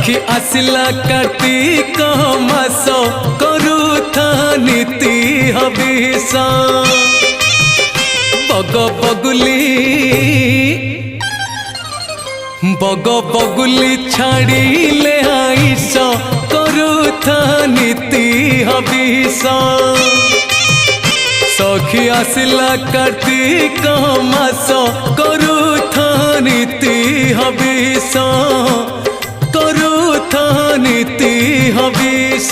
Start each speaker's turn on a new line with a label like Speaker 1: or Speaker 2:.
Speaker 1: सखी आसिला कार्तिक मास करुथा नीति हबिष bug बगुली छाड़िले ice करुथा नीति हबिष सखी आसिला कार्तिक मास करुथा नीति हबिष करुथा नीति हबिष।